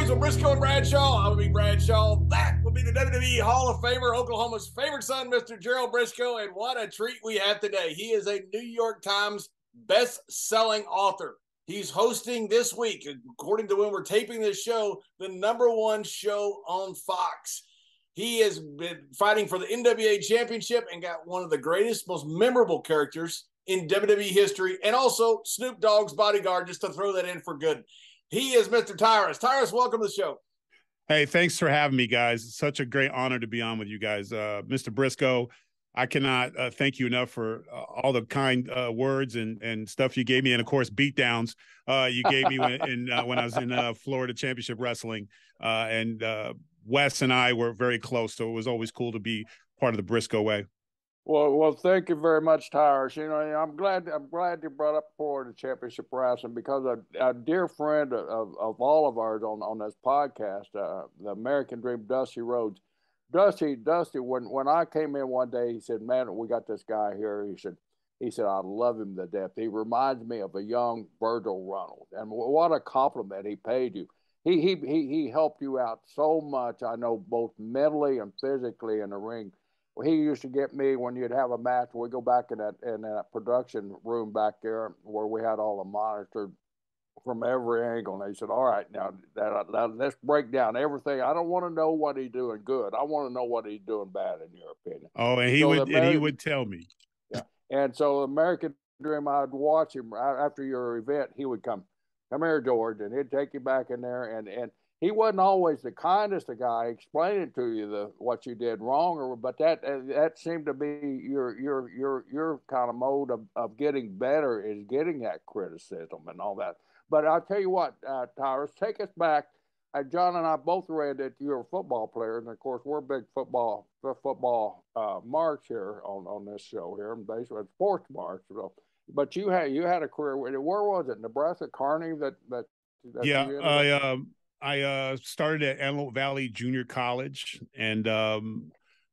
Mornings with Brisco and Bradshaw. I will be Bradshaw. That will be the WWE Hall of Famer, Oklahoma's favorite son, Mr. Gerald Brisco. And what a treat we have today. He is a New York Times best-selling author. He's hosting this week, according to when we're taping this show, the #1 show on Fox. He has been fighting for the NWA Championship and got one of the greatest, most memorable characters in WWE history, and also Snoop Dogg's bodyguard, just to throw that in for good. He is Mr. Tyrus. Tyrus, welcome to the show. Hey, thanks for having me, guys. It's such a great honor to be on with you guys. Mr. Brisco, I cannot thank you enough for all the kind words and stuff you gave me, and, of course, beatdowns you gave me when I was in Florida Championship Wrestling. And Wes and I were very close, so it was always cool to be part of the Brisco way. Well, thank you very much, Tyrus. You know, I'm glad you brought up Florida Championship Wrestling, because a dear friend of all of ours on this podcast, the American Dream, Dusty Rhodes. Dusty, when I came in one day, he said, "Man, we got this guy here." He said, "I love him to death. He reminds me of a young Virgil Runnels." And what a compliment he paid you. He helped you out so much. I know, both mentally and physically in the ring. He used to get me when you'd have a match. We go back in that production room back there where we had all the monitors from every angle. And he said, "All right, now let's break down everything. I don't want to know what he's doing good. I want to know what he's doing bad, in your opinion." Oh, and he would tell me. Yeah, and so American Dream, I'd watch him after your event. He would come here, George, and he'd take you back in there, and he wasn't always the kindest of guy explaining to you what you did wrong, but that seemed to be your kind of mode of getting better, is getting that criticism and all that. But I'll tell you what, Tyrus, take us back. John and I both read that you're a football player, and of course we're big football marks here on this show here, and basically sports marks. So, but you had a career. Where was it? Nebraska, Kearney. I started at Antelope Valley Junior College, and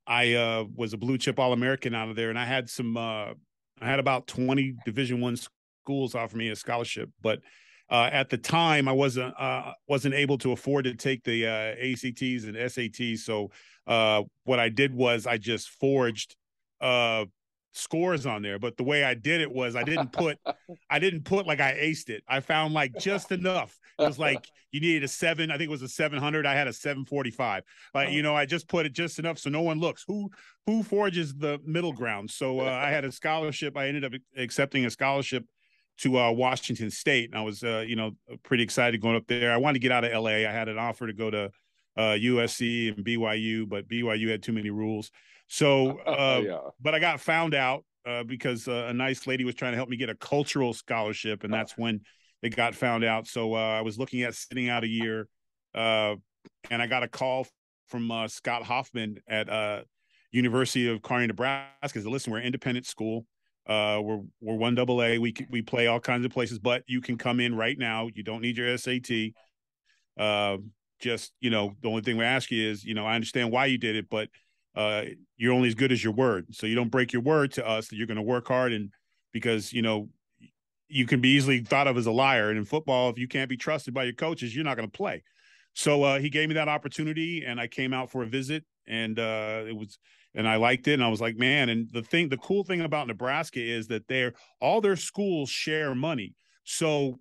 I was a blue chip All-American out of there. And I had I had about 20 Division I schools offer me a scholarship. But at the time, I wasn't able to afford to take the ACTs and SATs. So what I did was I just forged scores on there. But the way I did it was I didn't put like I aced it. I found like just enough. It was like you needed a 7. I think it was a 700. I had a 745. Like, you know, I just put it just enough so no one looks. Who forges the middle ground? So I had a scholarship. I ended up accepting a scholarship to Washington State, and I was pretty excited going up there. I wanted to get out of LA. I had an offer to go to USC and BYU, but BYU had too many rules. So, but I got found out because a nice lady was trying to help me get a cultural scholarship, and that's when it got found out. So I was looking at sitting out a year, and I got a call from Scott Hoffman at University of Kearney, Nebraska. He said, "Listen, we're an independent school. We're 1AA. We play all kinds of places, but you can come in right now. You don't need your SAT. Just, the only thing we ask you is, I understand why you did it, but you're only as good as your word. So you don't break your word to us that you're going to work hard. And because, you can be easily thought of as a liar. And in football, if you can't be trusted by your coaches, you're not going to play." So he gave me that opportunity, and I came out for a visit, and and I liked it. And I was like, man, and the cool thing about Nebraska is that all their schools share money. So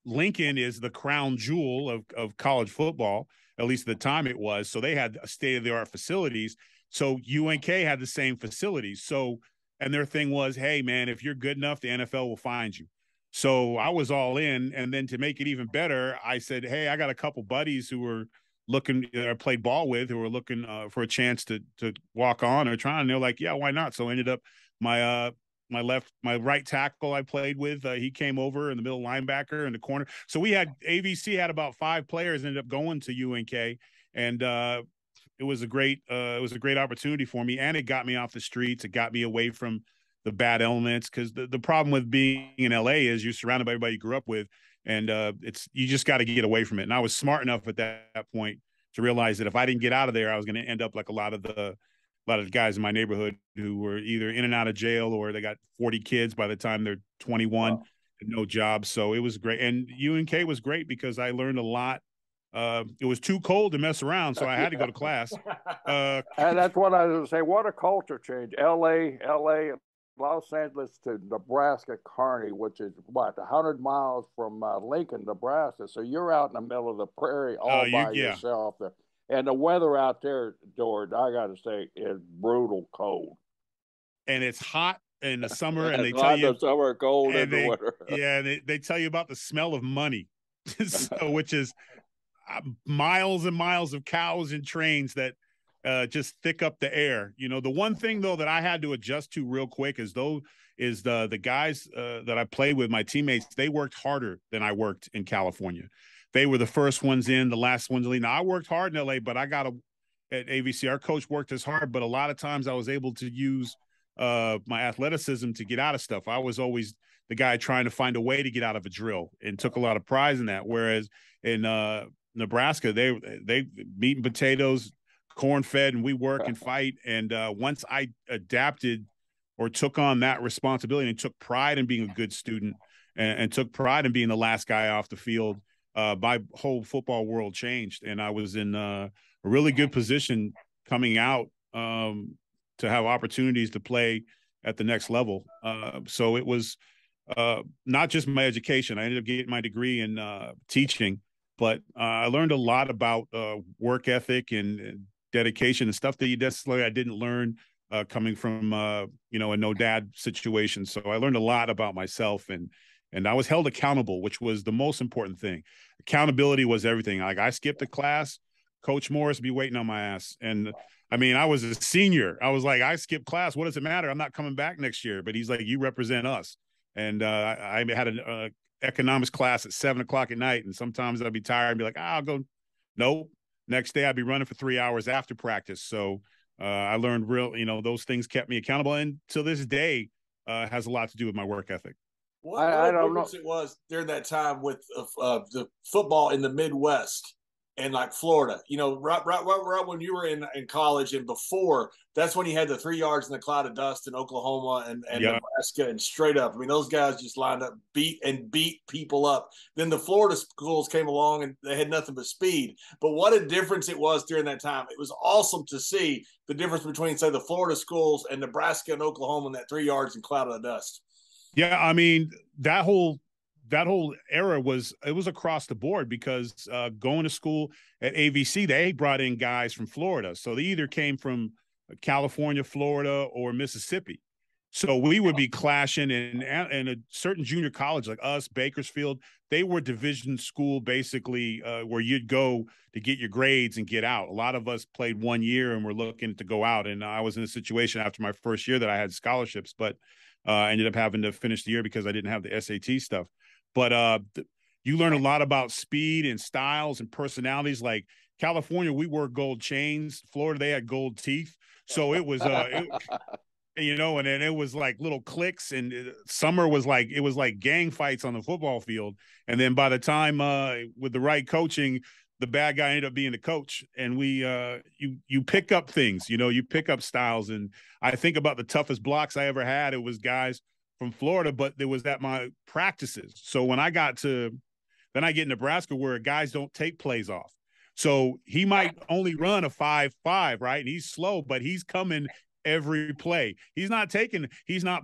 Lincoln is the crown jewel of college football, at least at the time it was. So they had state-of-the-art facilities. So UNK had the same facilities. So, and their thing was, hey, man, if you're good enough, the NFL will find you. So I was all in. And then to make it even better, I said, hey, I got a couple buddies who were looking, I played ball with, who were looking for a chance to walk on or try. And they're like, yeah, why not? So I ended up my right tackle I played with, he came over in the middle linebacker in the corner. So AVC had about 5 players ended up going to UNK, and it was a great opportunity for me, and it got me off the streets. It got me away from the bad elements, because the problem with being in LA is you're surrounded by everybody you grew up with, and you just got to get away from it. And I was smart enough at that point to realize that if I didn't get out of there, I was going to end up like a lot of the guys in my neighborhood who were either in and out of jail, or they got 40 kids by the time they're 21, wow, and no jobs. So it was great. And UNK was great because I learned a lot it was too cold to mess around, so I had to go to class. And that's what I was going to say. What a culture change. L.A., Los Angeles to Nebraska Kearney, which is, 100 miles from Lincoln, Nebraska. So you're out in the middle of the prairie all by yourself there. And the weather out there, George, I got to say, is brutal cold. And it's hot in the summer, and they tell you the summer, cold in the winter. Yeah, they tell you about the smell of money, so, which is miles and miles of cows and trains that just thick up the air. You know, the one thing though that I had to adjust to real quick is the guys that I played with, my teammates, they worked harder than I worked in California. They were the first ones in, the last ones to leave. Now I worked hard in LA, but at AVC, our coach worked as hard, but a lot of times I was able to use my athleticism to get out of stuff. I was always the guy trying to find a way to get out of a drill and took a lot of pride in that. Whereas in Nebraska, they meat and potatoes, corn fed, and we work and fight. And once I adapted or took on that responsibility and took pride in being a good student and took pride in being the last guy off the field, my whole football world changed. And I was in a really good position coming out to have opportunities to play at the next level. So it was not just my education. I ended up getting my degree in teaching, but I learned a lot about work ethic and dedication and stuff that I didn't learn coming from, a no dad situation. So I learned a lot about myself, and I was held accountable, which was the most important thing. Accountability was everything. Like, I skipped a class, Coach Morris be waiting on my ass. And I mean, I was a senior. I was like, I skipped class. What does it matter? I'm not coming back next year. But he's like, you represent us. And I had an economics class at 7:00 at night. And sometimes I'd be tired and be like, I'll go. Nope. Next day I'd be running for 3 hours after practice. So I learned those things kept me accountable. And to this day has a lot to do with my work ethic. I don't know. It was during that time with the football in the Midwest and like Florida, right when you were in college and before, that's when you had the 3 yards in the cloud of dust in Oklahoma and Nebraska, and straight up. I mean, those guys just lined up, beat people up. Then the Florida schools came along and they had nothing but speed. But what a difference it was during that time. It was awesome to see the difference between, say, the Florida schools and Nebraska and Oklahoma in that 3 yards in cloud of dust. Yeah, I mean, that whole era was across the board, because going to school at AVC, they brought in guys from Florida. So they either came from California, Florida, or Mississippi. So we would be clashing in a certain junior college like us, Bakersfield. They were division school, basically, where you'd go to get your grades and get out. A lot of us played 1 year and were looking to go out. And I was in a situation after my first year that I had scholarships, but I ended up having to finish the year because I didn't have the SAT stuff. But you learn a lot about speed and styles and personalities. Like California, we wore gold chains. Florida, they had gold teeth. So it was, and then it was like little cliques. And summer was like, it was like gang fights on the football field. And then by the time with the right coaching, the bad guy ended up being the coach. And you pick up things, you pick up styles. And I think about the toughest blocks I ever had. It was guys from Florida, but there was at my practices. So when I get in Nebraska, where guys don't take plays off. So he might only run a 5.5, right? And he's slow, but he's coming every play. He's not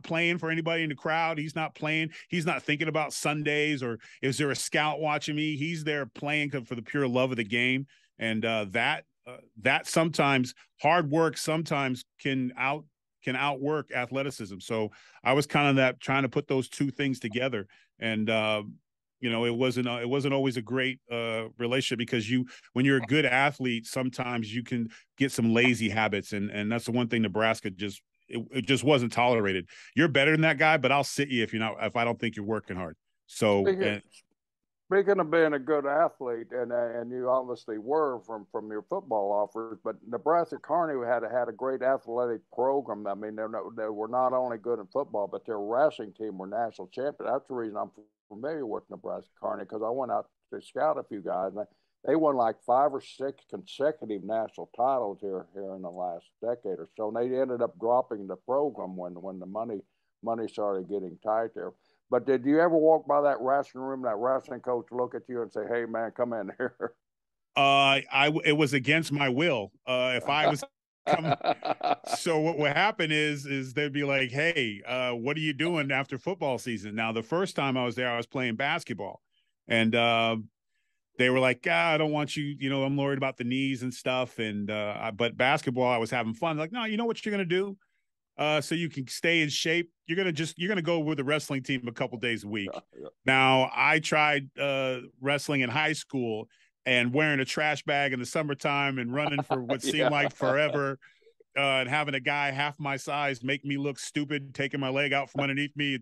playing for anybody in the crowd. He's not thinking about Sundays or is there a scout watching me? He's there playing for the pure love of the game. And that sometimes hard work sometimes can outwork athleticism. So I was kind of trying to put those two things together. And, it wasn't always a great relationship, because when you're a good athlete, sometimes you can get some lazy habits. And that's the one thing Nebraska it just wasn't tolerated. You're better than that guy, but I'll sit you if I don't think you're working hard. So speaking of being a good athlete, and you obviously were from your football offers, but Nebraska Kearney had a great athletic program. I mean, they were not only good in football, but their wrestling team were national champions. That's the reason I'm familiar with Nebraska Kearney, because I went out to scout a few guys, and they won like 5 or 6 consecutive national titles here in the last decade or so. And they ended up dropping the program when the money started getting tight there. But did you ever walk by that wrestling room, that wrestling coach look at you and say, "Hey, man, come in here"? It was against my will. If I was coming, so what would happen is they'd be like, "Hey, what are you doing after football season?" Now, the first time I was there, I was playing basketball, and they were like, I don't want you. You know, I'm worried about the knees and stuff. And but basketball, I was having fun. Like, no, you know what you're gonna do? So you can stay in shape. You're gonna go with the wrestling team a couple days a week. Yeah. Now, I tried wrestling in high school and wearing a trash bag in the summertime and running for what seemed like forever. And having a guy half my size make me look stupid, taking my leg out from underneath me.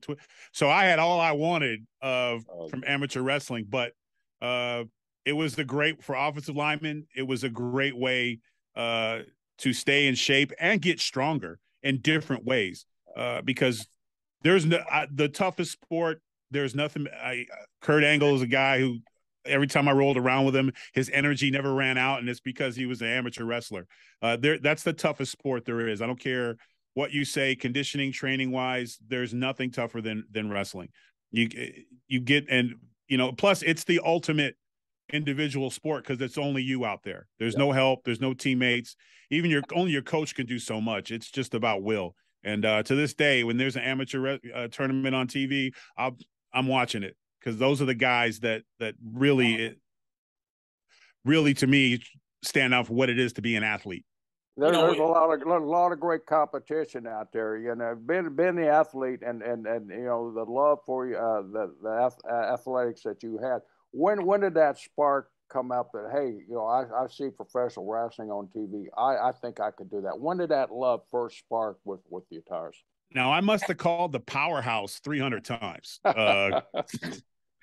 So I had all I wanted from amateur wrestling, but it was for offensive linemen. It was a great way to stay in shape and get stronger in different ways because there's the toughest sport. There's nothing. Kurt Angle is a guy who every time I rolled around with him, his energy never ran out, and it's because he was an amateur wrestler. That's the toughest sport there is. I don't care what you say, conditioning, training wise. There's nothing tougher than wrestling. You get, and plus it's the ultimate individual sport because it's only you out there. There's no help. There's no teammates. Even only your coach can do so much. It's just about will. And to this day, when there's an amateur tournament on TV, I'm watching it because those are the guys that really to me stand out for what it is to be an athlete. There's a lot of great competition out there. Being the athlete and the love for the athletics that you had. When did that spark come up that, hey, I see professional wrestling on TV. I think I could do that. When did that love first spark with you, Tyrus? Now, I must have called the powerhouse 300 times, and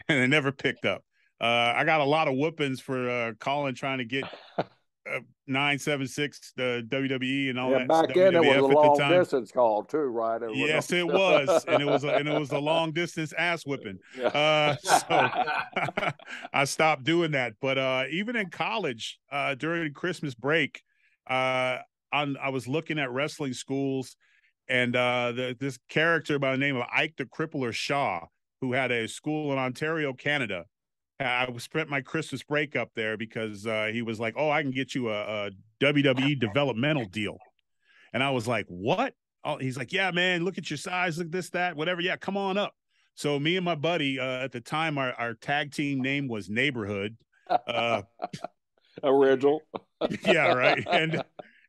it never picked up. I got a lot of whoopings for calling, trying to get 976 the WWE and all that. Back then it was a long distance call too, right? Yes, it was, and it was a long distance ass whipping. Yeah. So I stopped doing that. But even in college, during Christmas break, I was looking at wrestling schools, and this character by the name of Ike the Crippler Shaw, who had a school in Ontario, Canada. I spent my Christmas break up there because he was like, "Oh, I can get you a WWE developmental deal," and I was like, "What?" Oh, he's like, "Yeah, man, look at your size, look at this, that, whatever. Yeah, come on up." So me and my buddy at the time, our tag team name was Neighborhood. Original. Yeah, right.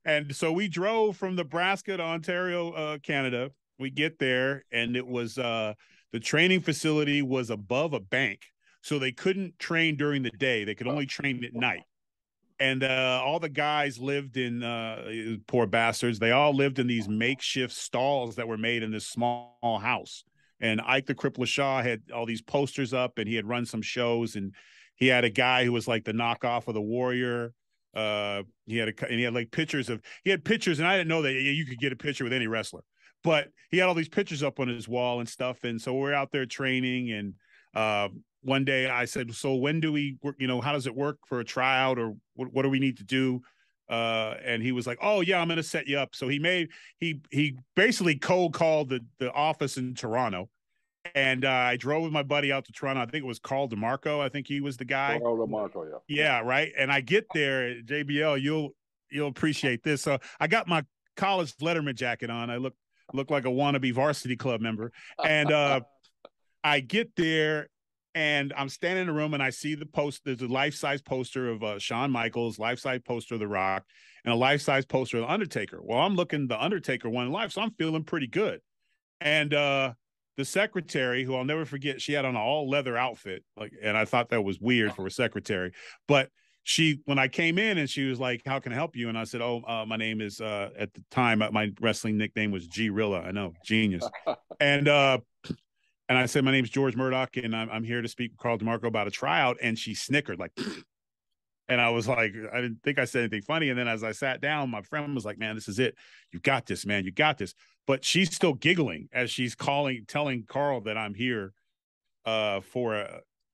And so we drove from Nebraska to Ontario, Canada. We get there, and it was the training facility was above a bank. So they couldn't train during the day. They could only train at night. And all the guys lived in, poor bastards, they all lived in these makeshift stalls that were made in this small house. And Ike the Crippler Shaw had all these posters up, and he had run some shows. And he had a guy who was like the knockoff of the Warrior. He had like pictures, and I didn't know that you could get a picture with any wrestler. But he had all these pictures up on his wall and stuff. And so we're out there training, and one day I said, "So when do we, how does it work for a tryout, or what do we need to do?" And he was like, "Oh yeah, I'm going to set you up." So he basically cold called the office in Toronto, and I drove with my buddy out to Toronto. I think it was Carl DeMarco. I think he was the guy. Carl DeMarco, yeah. Yeah, right. And I get there, JBL, you'll appreciate this. So I got my college Letterman jacket on. I look like a wannabe varsity club member, and I get there. And I'm standing in the room, and I see the post. There's a life-size poster of Shawn Michaels, life-size poster of The Rock, and a life-size poster of The Undertaker. Well, I'm looking the Undertaker one in life, so I'm feeling pretty good. And the secretary, who I'll never forget, she had on an all-leather outfit, and I thought that was weird for a secretary. But when I came in, and she was like, "How can I help you?" And I said, "Oh, my name is," at the time, my wrestling nickname was G Rilla. I know, genius. And I said, "My name's George Murdoch, and I'm here to speak with Carl DeMarco about a tryout." And she snickered, like, and I was like, I didn't think I said anything funny. And then as I sat down, my friend was like, "Man, this is it. You got this, man. You got this." But she's still giggling as she's telling Carl that I'm here for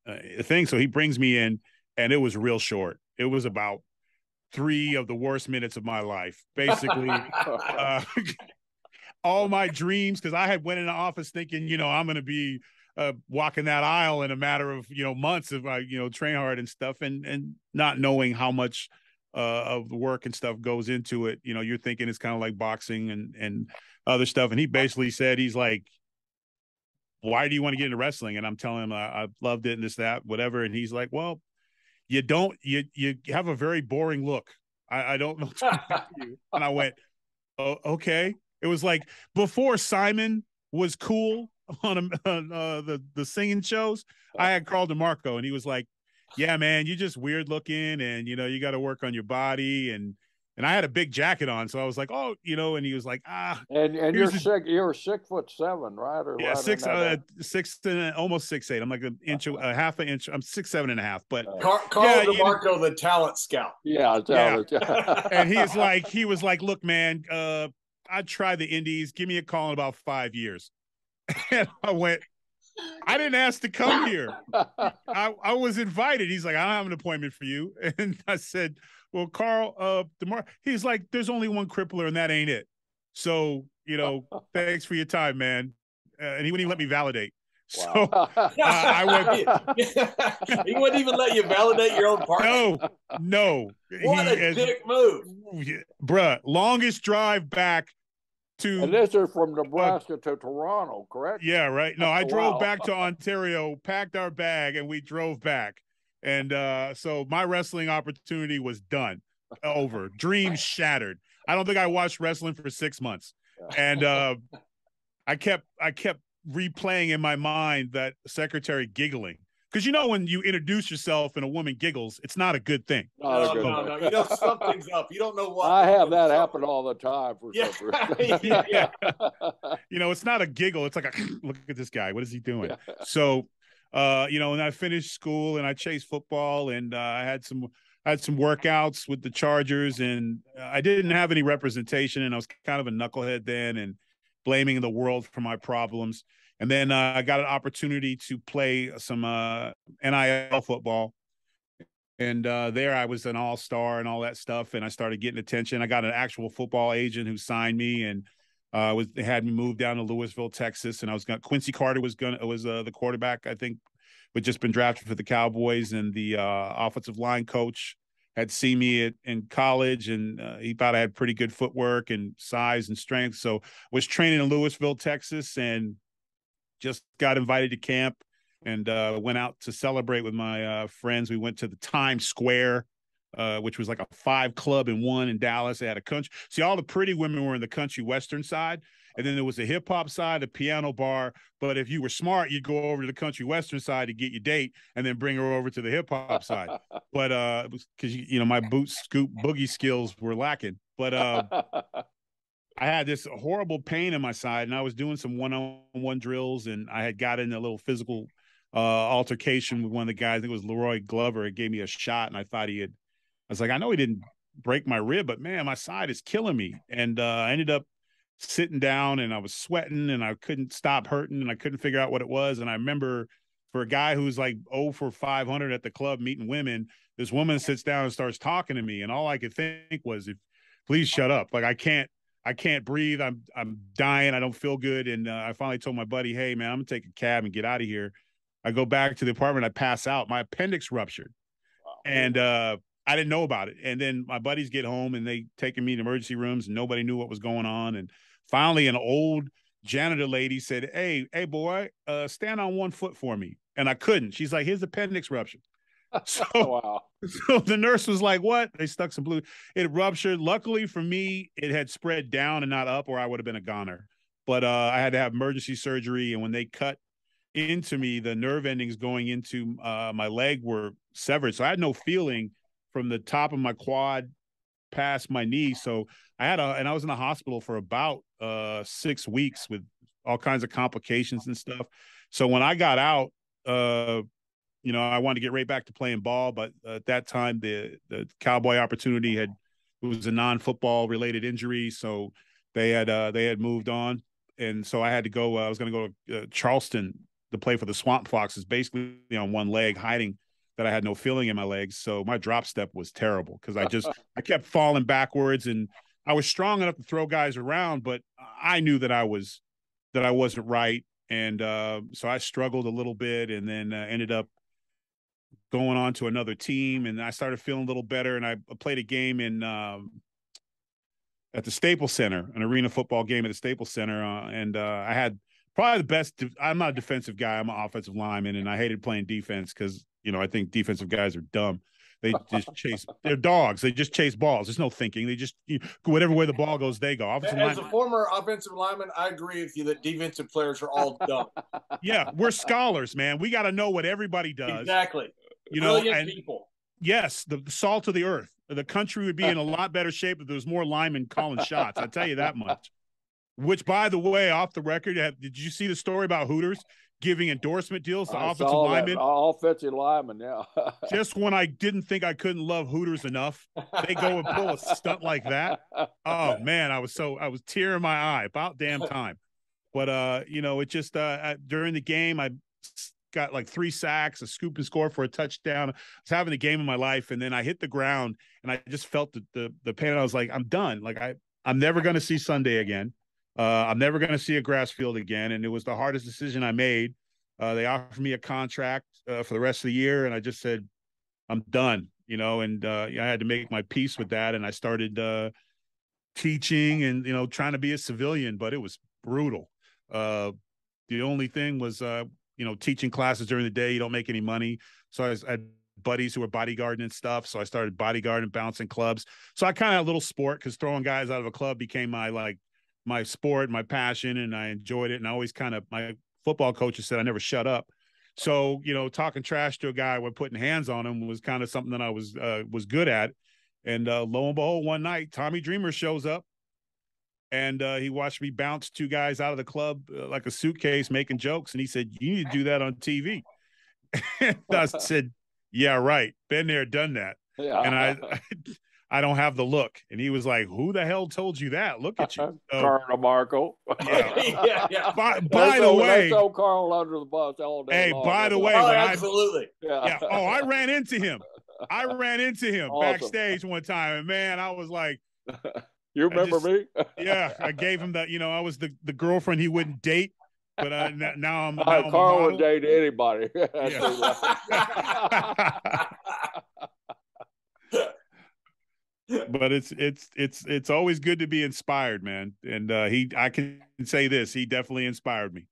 a thing. So he brings me in, and it was real short. It was about 3 of the worst minutes of my life, basically. All my dreams, because I had went in the office thinking, I'm going to be walking that aisle in a matter of, months of, train hard and stuff, and not knowing how much of the work and stuff goes into it. You're thinking it's kind of like boxing and other stuff. And he basically said, he's like, why do you want to get into wrestling? And I'm telling him I loved it and this, that, whatever. And he's like, well, you have a very boring look. I don't know. And I went, oh, okay. It was like before Simon was cool on the singing shows. I had Carl DeMarco, and he was like, yeah, man, you're just weird looking, and you got to work on your body, and I had a big jacket on, so I was like, oh, and he was like, and you're 6'7", right? Or yeah, right 6 and almost 6'8". I'm like an inch, a half an inch. I'm 6'7" and a half. But Carl DeMarco, the talent scout. Yeah. And he was like, look, man, I'd try the Indies. Give me a call in about 5 years. And I went, I didn't ask to come here. I was invited. He's like, I don't have an appointment for you. And I said, well, Carl, he's like, there's only one crippler, and that ain't it. So, thanks for your time, man. And he wouldn't even let me validate. So I went. He wouldn't even let you validate your own partner. No. What a dick move. Bruh, longest drive back to. And this is from Nebraska to Toronto, correct? Yeah, right. No, I drove back to Ontario, packed our bag, and we drove back. And so my wrestling opportunity was done, over. Dreams shattered. I don't think I watched wrestling for 6 months. And I kept replaying in my mind that secretary giggling. Because when you introduce yourself and a woman giggles, it's not a good thing. No. Something's up. You don't know what. I have that happen all the time. Yeah. It's not a giggle. It's like look at this guy. What is he doing? Yeah. So, and I finished school and I chased football, and I had some workouts with the Chargers, and I didn't have any representation, and I was kind of a knucklehead then and blaming the world for my problems. And then I got an opportunity to play some NIL football. And there I was an all-star and all that stuff, and I started getting attention. I got an actual football agent who signed me, and had me move down to Louisville, Texas. And Quincy Carter was the quarterback, I think, but just been drafted for the Cowboys, and the offensive line coach had seen me in college, and he thought I had pretty good footwork and size and strength. So was training in Louisville, Texas, and just got invited to camp, and went out to celebrate with my friends. We went to the Times Square, which was like a 5-club-in-1 in Dallas. They had a country. See, all the pretty women were in the country western side, and then there was a hip-hop side, a piano bar. But if you were smart, you'd go over to the country western side to get your date and then bring her over to the hip-hop side. But it was because, my boot scoop boogie skills were lacking. But I had this horrible pain in my side, and I was doing some one-on-one drills, and I had got in a little physical altercation with one of the guys. I think it was Leroy Glover. It gave me a shot, and I thought I was like, I know he didn't break my rib, but man, my side is killing me. And I ended up sitting down, and I was sweating, and I couldn't stop hurting, and I couldn't figure out what it was. And I remember, for a guy who's like 0 for 500 at the club meeting women, this woman sits down and starts talking to me, and all I could think was, please shut up. Like, I can't breathe. I'm dying. I don't feel good. And I finally told my buddy, hey, man, I'm going to take a cab and get out of here. I go back to the apartment. I pass out. My appendix ruptured. Wow. And I didn't know about it. And then my buddies get home, and they taking me to emergency rooms, and nobody knew what was going on. And finally, an old janitor lady said, hey, boy, stand on one foot for me. And I couldn't. She's like, his appendix ruptured. So, wow. So the nurse was like, what? They stuck some blue. It ruptured. Luckily for me, it had spread down and not up, or I would have been a goner. But I had to have emergency surgery. And when they cut into me, the nerve endings going into my leg were severed. So I had no feeling from the top of my quad past my knee. So and I was in the hospital for about 6 weeks with all kinds of complications and stuff. So when I got out, I wanted to get right back to playing ball, but at that time the Cowboy opportunity it was a non-football related injury, so they had moved on, and so I had to go. I was going to go to Charleston to play for the Swamp Foxes, basically on one leg, hiding that I had no feeling in my legs. So my drop step was terrible because I kept falling backwards, and I was strong enough to throw guys around, but I knew that I wasn't right. And so I struggled a little bit, and then ended up going on to another team, and I started feeling a little better. And I played a game in at the Staples Center, an arena football game at the Staples Center, and I had probably the best. I'm not a defensive guy. I'm an offensive lineman, and I hated playing defense because I think defensive guys are dumb. They just chase. They're dogs. They just chase balls. There's no thinking. They just whatever way the ball goes, they go. As a former offensive lineman, I agree with you that defensive players are all dumb. Yeah, we're scholars, man. We got to know what everybody does. Exactly. And people. Yes, the salt of the earth. The country would be in a lot better shape if there was more linemen calling shots. I tell you that much. Which, by the way, off the record, did you see the story about Hooters giving endorsement deals to offensive linemen? Offensive linemen, yeah. Just when I didn't think I couldn't love Hooters enough, they go and pull a stunt like that. Oh man, I was tearing my eye. About damn time. But it just during the game, I got like 3 sacks, a scoop and score for a touchdown. I was having the game of my life, and then I hit the ground, and I just felt the pain. I was like, I'm done. Like I'm never going to see Sunday again. I'm never going to see a grass field again. And it was the hardest decision I made. They offered me a contract for the rest of the year, and I just said, I'm done. And I had to make my peace with that, and I started teaching and trying to be a civilian, but it was brutal. The only thing was teaching classes during the day, you don't make any money. So I had buddies who were bodyguarding and stuff. So I started bodyguarding, bouncing clubs. So I kind of had a little sport because throwing guys out of a club became my sport, my passion, and I enjoyed it. And I always my football coaches said I never shut up. So, talking trash to a guy when putting hands on him was kind of something that I was good at. And lo and behold, one night, Tommy Dreamer shows up. And he watched me bounce 2 guys out of the club like a suitcase, making jokes. And he said, "You need to do that on TV." And I said, "Yeah, right. Been there, done that." Yeah. And I don't have the look. And he was like, "Who the hell told you that? Look at you." Carl DeMarco. Yeah. Yeah. By the way. Let's throw Carl under the bus all day long. By the way. Absolutely. Yeah. Oh, I ran into him. Awesome. Backstage one time. And man, I was like, you remember me? Yeah, I gave him that. I was the girlfriend he wouldn't date, but now I'm. Carl would date anybody. But it's always good to be inspired, man. And I can say this, he definitely inspired me.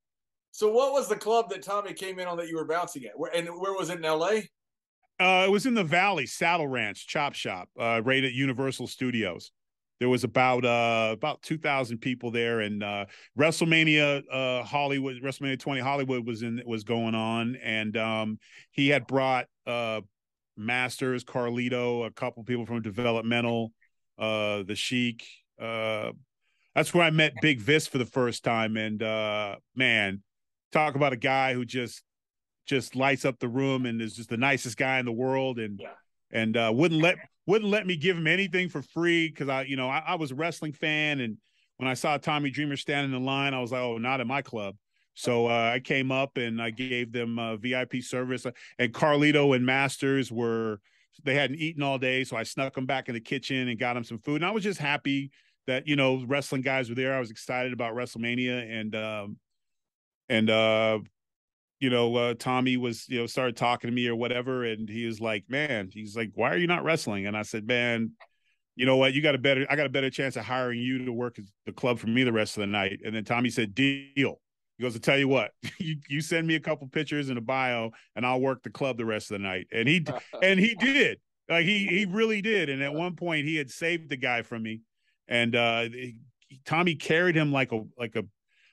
So, what was the club that Tommy came in on that you were bouncing at? Where was it in L.A.? It was in the Valley, Saddle Ranch Chop Shop, right at Universal Studios. There was about 2,000 people there, and WrestleMania Hollywood, WrestleMania 20 Hollywood was going on, and he had brought Masters, Carlito, a couple people from Developmental, the Sheik. That's where I met Big Vis for the first time, and man, talk about a guy who just lights up the room and is just the nicest guy in the world, and wouldn't let me give him anything for free because I was a wrestling fan, and when I saw Tommy Dreamer standing in line, I was like, oh, not in my club. So I came up and I gave them VIP service, and Carlito and Masters they hadn't eaten all day, so I snuck them back in the kitchen and got them some food, and I was just happy that wrestling guys were there. I was excited about WrestleMania, and Tommy was, started talking to me or whatever. And he was like, man, he's like, why are you not wrestling? And I said, man, you know what? I got a better chance of hiring you to work at the club for me the rest of the night. And then Tommy said, deal. He goes, to tell you what, you send me a couple pictures and a bio and I'll work the club the rest of the night. And he did. Like he really did. And at one point he had saved the guy from me. And Tommy carried him like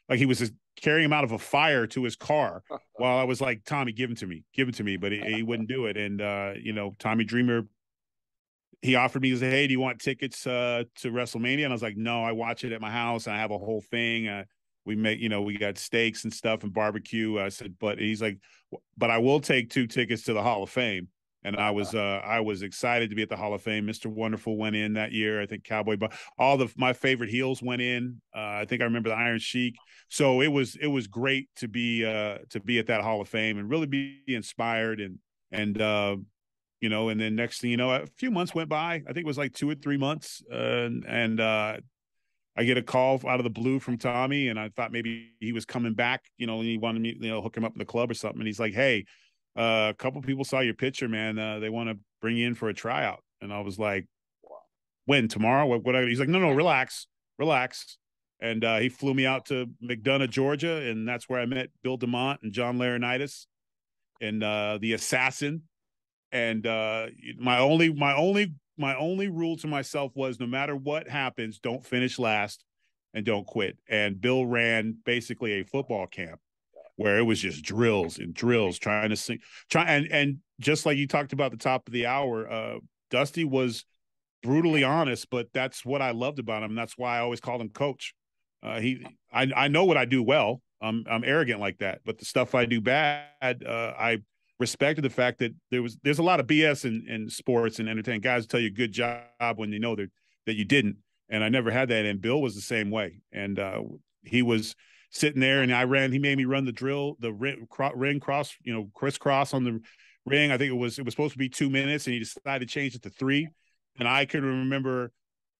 he was carrying him out of a fire to his car while I was like, Tommy, give him to me. But he wouldn't do it. And, Tommy Dreamer, he offered me, he said, hey, do you want tickets to WrestleMania? And I was like, no, I watch it at my house. And I have a whole thing. We we got steaks and stuff and barbecue. I said, but he's like, but I will take 2 tickets to the Hall of Fame. And I was excited to be at the Hall of Fame. Mr. Wonderful went in that year. I think Cowboy, but my favorite heels went in. I think I remember the Iron Sheik. So it was great to be at that Hall of Fame and really be inspired and then next thing you know, a few months went by. I think it was like 2 or 3 months, and I get a call out of the blue from Tommy, and I thought maybe he was coming back, you know, and he wanted me, you know, hook him up in the club or something. And he's like, "Hey, a couple people saw your picture, man. They want to bring you in for a tryout." And I was like, "When? Tomorrow? What?" He's like, "No, relax, relax." And he flew me out to McDonough, Georgia, and that's where I met Bill DeMont and John Laurinaitis and the Assassin. And my only rule to myself was, no matter what happens, don't finish last and don't quit. And Bill ran basically a football camp where it was just drills and drills, trying to sing, and just like you talked about at the top of the hour, Dusty was brutally honest, but that's what I loved about him. That's why I always called him Coach. I know what I do well. I'm arrogant like that, but the stuff I do bad, I respected the fact that there's a lot of BS in sports and entertainment. Guys tell you good job when you know that you didn't, and I never had that. And Bill was the same way, and he was sitting there, and he made me run the drill, the ring cross, you know, crisscross on the ring. I think it was supposed to be 2 minutes, and he decided to change it to 3. And I could remember,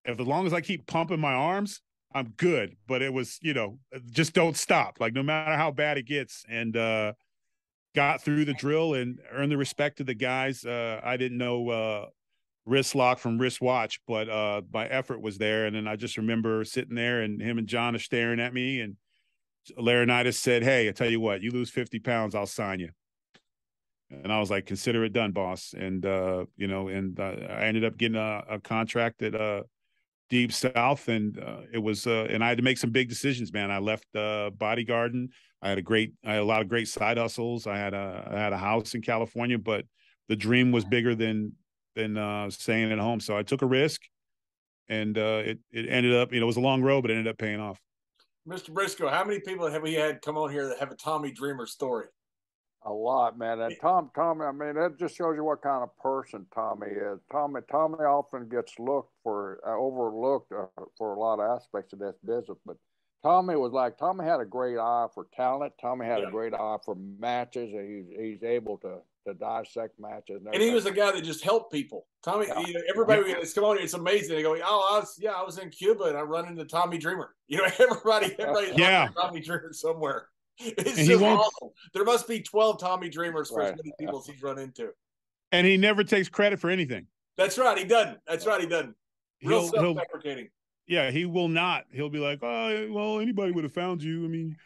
as long as I keep pumping my arms, I'm good. But it was, you know, just don't stop, like no matter how bad it gets. And got through the drill and earned the respect of the guys. I didn't know wrist lock from wrist watch, but my effort was there. And then I just remember sitting there, and him and John are staring at me, and Laurinaitis said, "Hey, I tell you what, you lose 50 pounds, I'll sign you." And I was like, "Consider it done, boss." And you know, and I ended up getting a contract at Deep South, and it was and I had to make some big decisions, man. I left bodyguarding. I had a lot of great side hustles. I had a house in California, but the dream was bigger than staying at home. So I took a risk, and it ended up, you know, it was a long road, but it ended up paying off. Mr. Brisco, how many people have we had come on here that have a Tommy Dreamer story? A lot, man. And Tommy, I mean, that just shows you what kind of person Tommy is. Tommy often gets overlooked for a lot of aspects of this business, but Tommy had a great eye for talent. Tommy had a great eye for matches, and he's able to dissect matches. And he was a guy that just helped people. Tommy, you know, everybody that's come on here, it's amazing. They go, "Oh, I was in Cuba and I run into Tommy Dreamer." You know, everybody's Tommy Dreamer somewhere. It's just awesome. There must be 12 Tommy Dreamers for as many people as he's run into. And he never takes credit for anything. That's right. He doesn't. Real self-deprecating. Yeah, he will not. He'll be like, "Oh, well, anybody would have found you." I mean,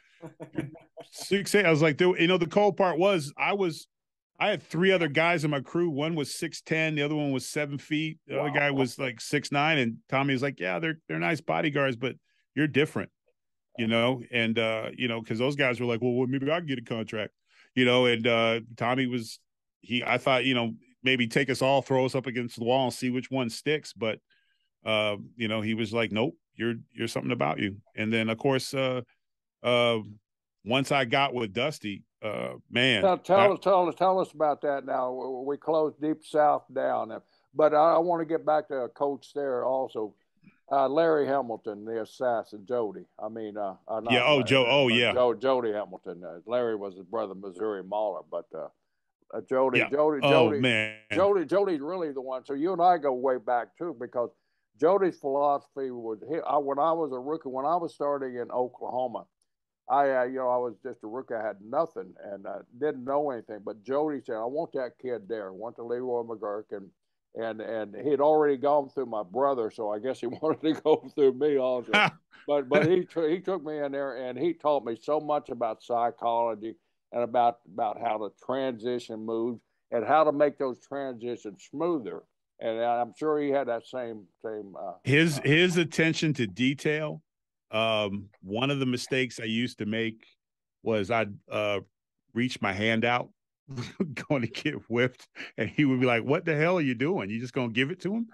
6'8". I was like, you know, the cold part was I had 3 other guys in my crew. One was 6'10", the other one was 7 feet. The other guy was like 6'9", and Tommy was like, "Yeah, they're nice bodyguards, but you're different." You know, and you know, because those guys were like, well, maybe I can get a contract, you know. And Tommy was, I thought, you know, maybe take us all, throw us up against the wall and see which one sticks. But you know, he was like, "Nope, you're something about you." And then of course, once I got with Dusty, man, tell us about that. Now we closed Deep South down, but I want to get back to a coach there also. Larry Hamilton, the assassin, Jody. I mean, Jody Hamilton. Larry was his brother, Missouri Mauler, but Jody, Jody's really the one. So you and I go way back too, because Jody's philosophy was, when I was a rookie, when I was starting in Oklahoma, I was just a rookie. I had nothing and didn't know anything. But Jody said, "I want that kid there. I want the Leroy McGurk." And he had already gone through my brother, so I guess he wanted to go through me also. but he took me in there, and he taught me so much about psychology and about how the transition moves and how to make those transitions smoother. And I'm sure he had that same. His attention to detail. One of the mistakes I used to make was I'd reach my hand out going to get whipped, and he would be like, "What the hell are you doing? You just gonna give it to him?"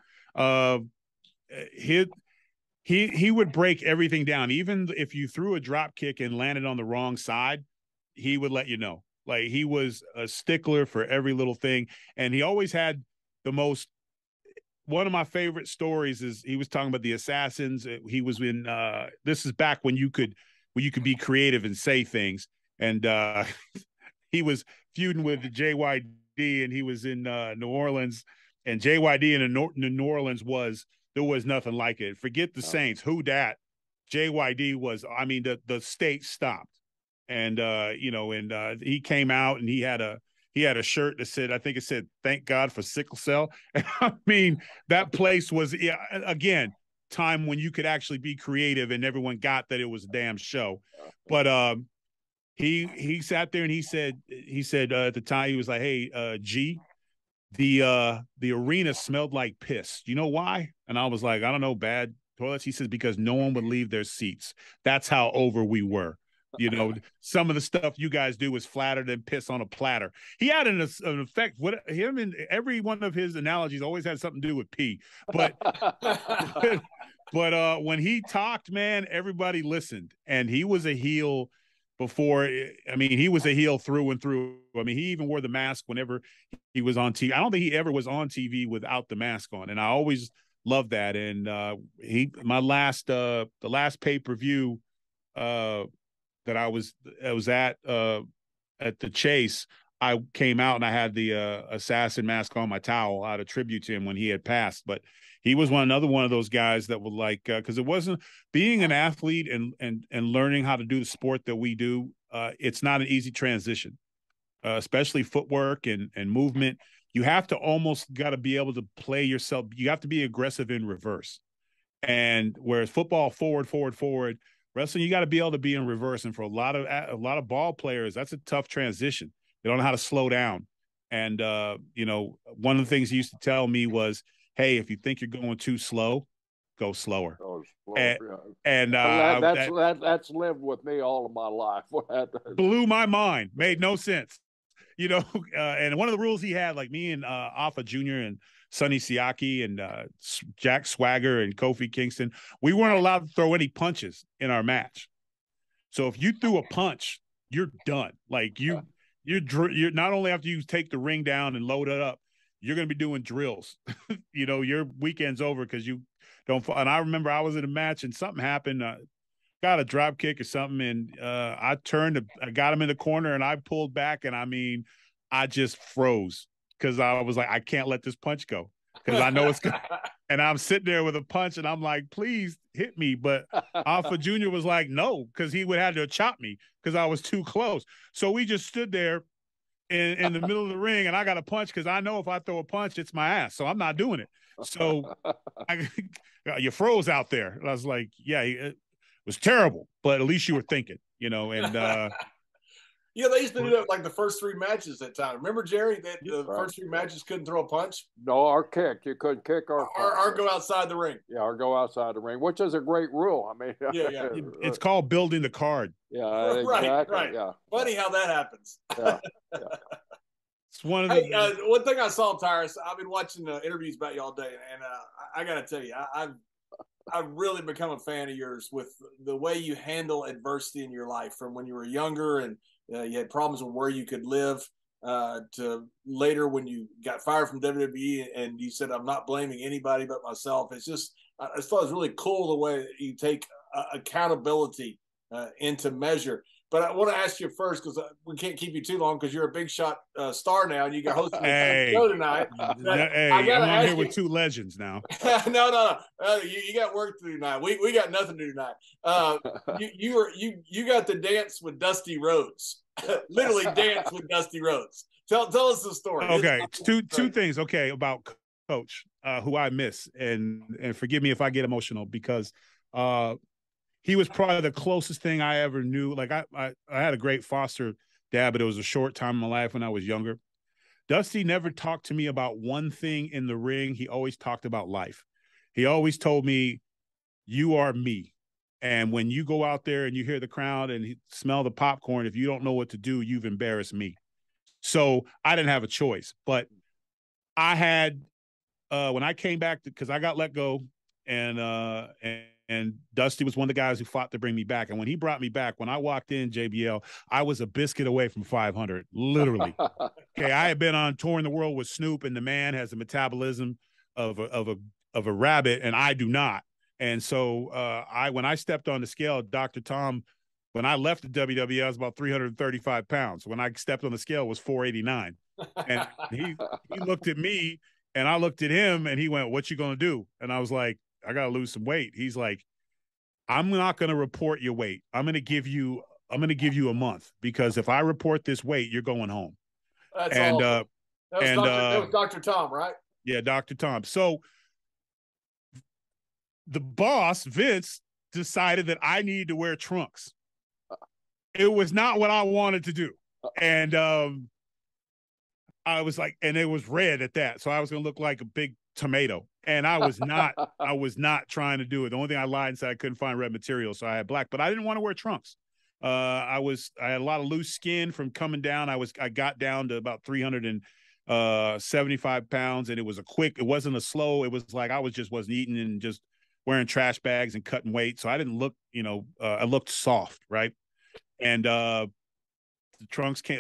He would break everything down. Even if you threw a drop kick and landed on the wrong side, he would let you know. Like, he was a stickler for every little thing, and he always had the most. One of my favorite stories is he was talking about the Assassins. He was in this is back when you could be creative and say things, and he was feuding with JYD, and he was in New Orleans, and JYD in New Orleans there was nothing like it. Forget the Saints. Who dat? JYD was, I mean, the state stopped. And he came out and he had a shirt that said, I think it said, "Thank God for sickle cell." And I mean, that place was, again, time when you could actually be creative and everyone got that it was a damn show. But he sat there and he said at the time, he was like, "Hey, G, the arena smelled like piss. You know why?" And I was like, "I don't know, bad toilets." He says, "Because no one would leave their seats. That's how over we were. Some of the stuff you guys do is flatter than piss on a platter." He had an effect. Him and every one of his analogies always had something to do with pee. But but when he talked, man, everybody listened. And he was a heel before. I mean, he was a heel through and through. I mean, he even wore the mask whenever he was on TV. I don't think he ever was on TV without the mask on. And I always loved that. And the last pay-per-view that I was at the Chase, I came out and I had the assassin mask on my towel out of tribute to him when he had passed. But he was another one of those guys that would like, because it wasn't being an athlete and learning how to do the sport that we do. It's not an easy transition, especially footwork and movement. You have to almost got to be able to play yourself. You have to be aggressive in reverse. And whereas football, forward, wrestling, you got to be able to be in reverse. And for a lot of ball players, that's a tough transition. They don't know how to slow down. And, one of the things he used to tell me was, "Hey, if you think you're going too slow, go slower." That's lived with me all of my life. Blew my mind. Made no sense. And one of the rules he had, like me and Alpha Jr. and Sonny Siaki and Jack Swagger and Kofi Kingston, we weren't allowed to throw any punches in our match. So if you threw a punch, you're done. Like you're not only after you take the ring down and load it up, you're going to be doing drills. Your weekend's over because you don't. And I remember I was in a match and something happened. Got a drop kick or something, and I got him in the corner, and I pulled back, and I mean, I just froze because I was like, I can't let this punch go because I know it's good. And I'm sitting there with a punch, and I'm like, please hit me. But Alpha Jr. was like, no, because he would have to chop me because I was too close. So we just stood there in the middle of the ring, and I got a punch because I know if I throw a punch, it's my ass. So I'm not doing it. So you froze out there. And I was like, yeah, it was terrible, but at least you were thinking, and they used to do that like the first 3 matches that time. Remember, Jerry, that the first 3 matches couldn't throw a punch? No, or kick. You couldn't kick or go outside the ring. Yeah, or go outside the ring, which is a great rule. I mean, yeah. It's called building the card. Yeah, exactly. Right. Yeah. Funny how that happens. Yeah. It's one of the one thing I saw, Tyrus, I've been watching interviews about you all day, and I got to tell you, I've really become a fan of yours with the way you handle adversity in your life, from when you were younger and you had problems with where you could live to later when you got fired from WWE and you said, "I'm not blaming anybody but myself." It's just, I thought it was really cool the way that you take accountability into measure. But I want to ask you first, because we can't keep you too long because you're a big shot star now and you got hosting the show tonight. I'm on here with 2 legends now. No. You got work to do tonight. We got nothing to do tonight. You got to dance with Dusty Rhodes. Literally dance with Dusty Rhodes. Tell us the story. Okay, two things. Okay, about Coach, who I miss, and forgive me if I get emotional because he was probably the closest thing I ever knew. Like I had a great foster dad, but it was a short time in my life when I was younger. Dusty never talked to me about one thing in the ring. He always talked about life. He always told me, "You are me. And when you go out there and you hear the crowd and smell the popcorn, if you don't know what to do, you've embarrassed me." So I didn't have a choice. But I had, when I came back, because I got let go, and Dusty was one of the guys who fought to bring me back. And when he brought me back, when I walked in, JBL, I was a biscuit away from 500, literally. Okay, I had been on touring the world with Snoop, and the man has a metabolism of a rabbit, and I do not. And so when I stepped on the scale, Dr. Tom, when I left the WWE, I was about 335 pounds. When I stepped on the scale, it was 489. And he looked at me, and I looked at him, and he went, "What you gonna do?" And I was like, "I got to lose some weight." He's like, I'm not going to report your weight. I'm going to give you a month, because if I report this weight, you're going home. That's and awesome. That was Dr. Tom, right? Yeah, Dr. Tom. So the boss, Vince, decided that I needed to wear trunks. It was not what I wanted to do. And I was like, and it was red at that. So I was going to look like a big tomato. And I was not trying to do it. The only thing I lied and said I couldn't find red material, so I had black, but I didn't want to wear trunks. I had a lot of loose skin from coming down. I got down to about 375 pounds, and it wasn't a slow. It was like I wasn't eating and just wearing trash bags and cutting weight. So I didn't look, I looked soft, right? And the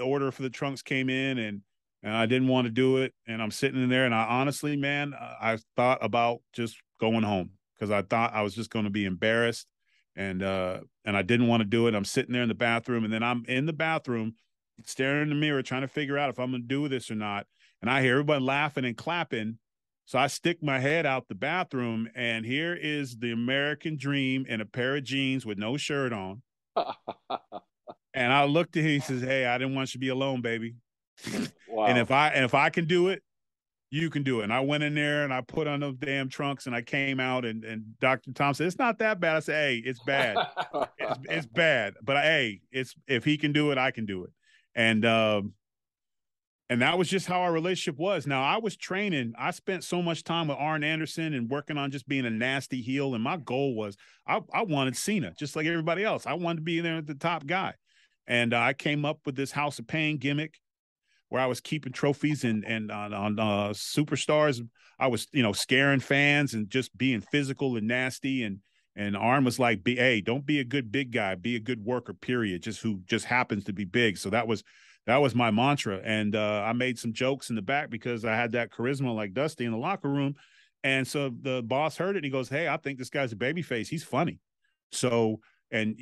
order for the trunks came in, and I didn't want to do it. And I'm sitting in there, and I honestly, man, I thought about just going home, because I thought I was just going to be embarrassed. And I didn't want to do it. I'm sitting there in the bathroom, and then I'm in the bathroom staring in the mirror, trying to figure out if I'm going to do this or not. And I hear everybody laughing and clapping. So I stick my head out the bathroom, and here is the American Dream in a pair of jeans with no shirt on. And I looked at him, he says, "Hey, I didn't want you to be alone, baby." Wow. And if I can do it, you can do it. And I went in there and I put on those damn trunks, and I came out, and Dr. Tom said, "It's not that bad." I said, "Hey, it's bad. it's bad. But hey, if he can do it, I can do it." And that was just how our relationship was. Now, I was training. I spent so much time with Arn Anderson and working on just being a nasty heel. And my goal was I wanted Cena, just like everybody else. I wanted to be there at the top guy. And I came up with this House of Pain gimmick, where I was keeping trophies and on Superstars. I was, scaring fans and just being physical and nasty. And Arn was like, "Hey, don't be a good big guy. Be a good worker, period. Who just happens to be big." So that was my mantra. And I made some jokes in the back because I had that charisma like Dusty in the locker room. And so the boss heard it, and he goes, "Hey, I think this guy's a babyface. He's funny." So, and,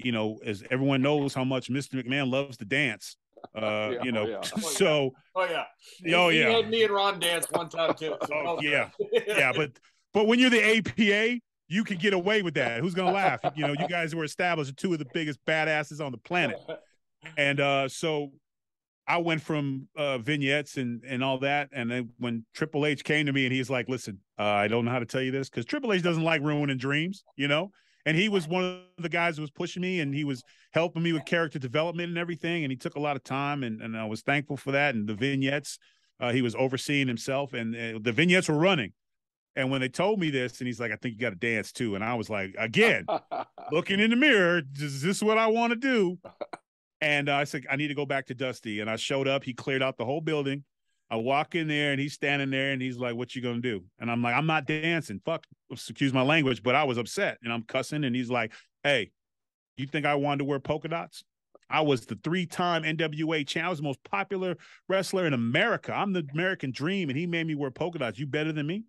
as everyone knows how much Mr. McMahon loves to dance. So he had me and Ron dance one time too. So yeah, but when you're the APA, you can get away with that. Who's gonna laugh? You guys were established as two of the biggest badasses on the planet. And so I went from vignettes and all that, and then when Triple H came to me and he's like, "Listen, I don't know how to tell you this, because Triple H doesn't like ruining dreams, And he was one of the guys who was pushing me, and he was helping me with character development and everything. And he took a lot of time, and I was thankful for that. And the vignettes, he was overseeing himself, and the vignettes were running. And when they told me this, and he's like, "I think you got to dance too." And I was like, again, looking in the mirror, is this what I want to do? And I said, "I need to go back to Dusty." And I showed up. He cleared out the whole building. I walk in there, and he's standing there, and he's like, "What you gonna do?" And I'm like, "I'm not dancing." Fuck, excuse my language, but I was upset, and I'm cussing. And he's like, "Hey, you think I wanted to wear polka dots? I was the 3-time NWA champion. I was the most popular wrestler in America. I'm the American Dream, and he made me wear polka dots. You better than me?"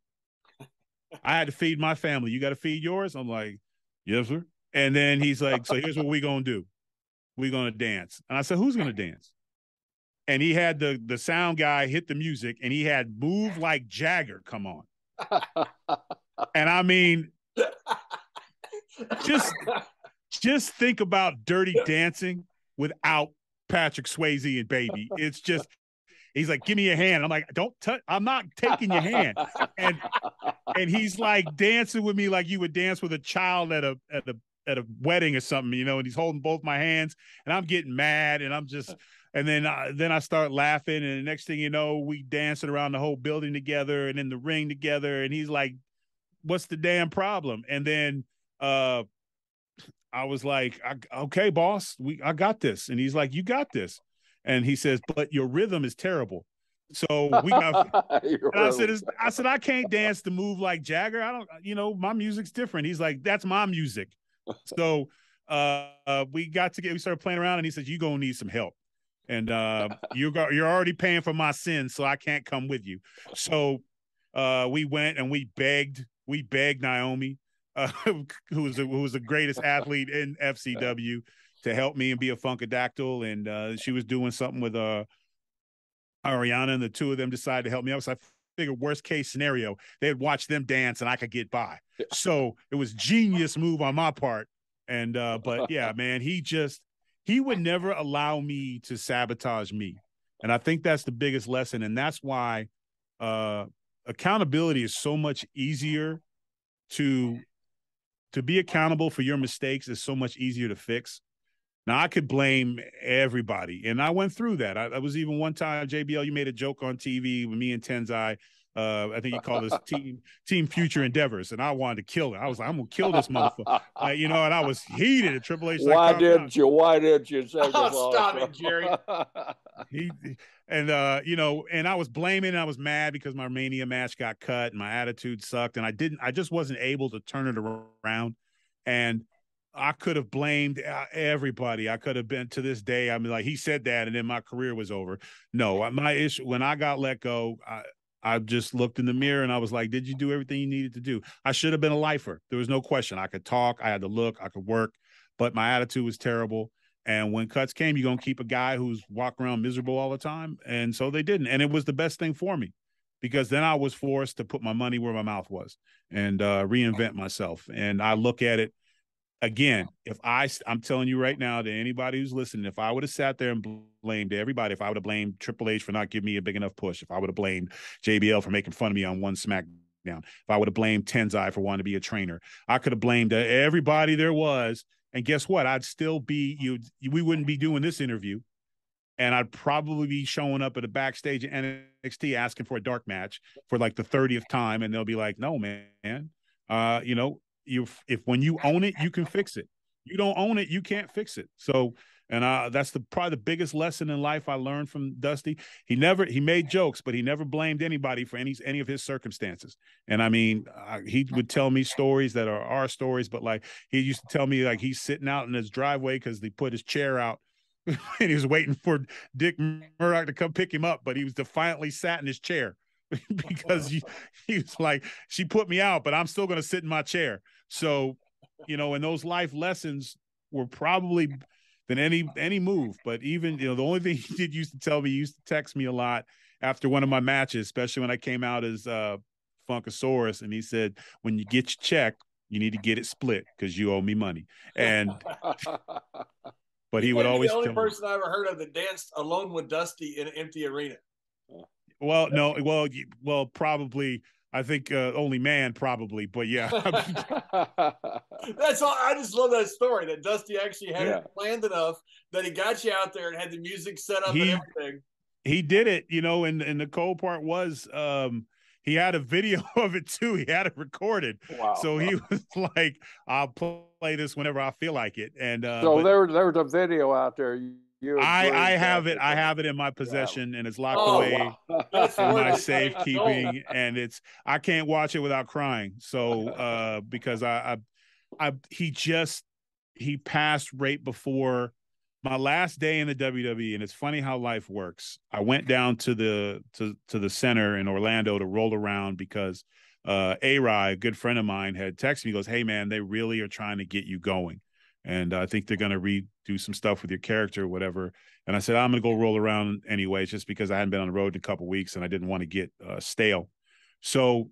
I had to feed my family. You got to feed yours? I'm like, "Yes, sir." And then he's like, "So here's what we gonna do. We're gonna dance." And I said, "Who's gonna dance?" And he had the sound guy hit the music, and he had "Move Like Jagger" come on. And I mean, just think about Dirty Dancing without Patrick Swayze and Baby. It's just, he's like, "Give me your hand." I'm like, "Don't touch, I'm not taking your hand." And he's like dancing with me like you would dance with a child at a wedding or something, and he's holding both my hands, and I'm getting mad, and I'm just, and then I start laughing, and the next thing you know, we dancing around the whole building together and in the ring together, and he's like, "What's the damn problem?" And then I was like, "Okay, boss, I got this." And he's like, "You got this." And he says, "But your rhythm is terrible." So we got, and I said, "I can't dance to Move Like Jagger. I don't, my music's different." He's like, "That's my music." So we started playing around, and he said, "You're going to need some help. And you're already paying for my sins, so I can't come with you." So we went and we begged Naomi, who was the greatest athlete in FCW, to help me and be a Funkadactyl. And she was doing something with Ariana, and the two of them decided to help me out. So I figured, worst case scenario, they'd watch them dance and I could get by. So it was genius move on my part. And but yeah, man, he would never allow me to sabotage me. And I think that's the biggest lesson. And that's why accountability is so much easier to be accountable for your mistakes is so much easier to fix. Now, I could blame everybody, and I went through that. I was even one time, JBL, you made a joke on TV with me and Tenzai. I think you called us Team Future Endeavors, and I wanted to kill it. I was like, I'm going to kill this motherfucker. You know, and I was heated at Triple H. Why didn't you? Why didn't you say oh, stop it, Jerry. You know, and I was blaming, and I was mad because my Mania match got cut and my attitude sucked, and I just wasn't able to turn it around. And I could have blamed everybody. I could have been, to this day, I mean, like, he said that, and then my career was over. No, my issue, when I got let go, I just looked in the mirror and I was like, did you do everything you needed to do? I should have been a lifer. There was no question. I could talk, I had to look, I could work, but my attitude was terrible. And when cuts came, you're going to keep a guy who's walking around miserable all the time. And so they didn't. And it was the best thing for me, because then I was forced to put my money where my mouth was and reinvent myself. And I look at it, again, if I'm telling you right now, to anybody who's listening, if I would have sat there and blamed everybody, if I would have blamed Triple H for not giving me a big enough push, if I would have blamed JBL for making fun of me on one SmackDown, if I would have blamed Tenzai for wanting to be a trainer, I could have blamed everybody there was. And guess what? I'd still be you. We wouldn't be doing this interview, and I'd probably be showing up at a backstage at NXT asking for a dark match for like the 30th time, and they'll be like, "No, man, you know." If when you own it, you can fix it. You don't own it, you can't fix it. So, and that's probably the biggest lesson in life I learned from Dusty. He made jokes, but he never blamed anybody for any of his circumstances. And I mean, he would tell me stories that are our stories, but like, he used to tell me, like, he's sitting out in his driveway because they put his chair out and he was waiting for Dick Murdoch to come pick him up, but he was defiantly sat in his chair. Because he was like, she put me out, but I'm still going to sit in my chair. So, you know, and those life lessons were probably than any move. But even, you know, the only thing he did used to tell me, he used to text me a lot after one of my matches, especially when I came out as Funkasaurus, and he said, when you get your check, you need to get it split because you owe me money. And but he would always the only person I ever heard of that danced alone with Dusty in an empty arena. Well, no, well, probably. I think only man, probably, but yeah. That's all. I just love that story that Dusty actually had it planned enough that he got you out there and had the music set up and everything. He did it, you know, and the cool part was he had a video of it too. He had it recorded. Wow. So he was like, I'll play this whenever I feel like it. And so there was a video out there. I have it. I have it in my possession, and it's locked away in my safekeeping. And I can't watch it without crying. So because he passed right before my last day in the WWE. And it's funny how life works. I went down to the center in Orlando to roll around because A-Rye, a good friend of mine, had texted me. He goes, "Hey man, they really are trying to get you going. And I think they're going to redo some stuff with your character or whatever." And I said, I'm going to go roll around anyway, just because I hadn't been on the road in a couple of weeks and I didn't want to get stale. So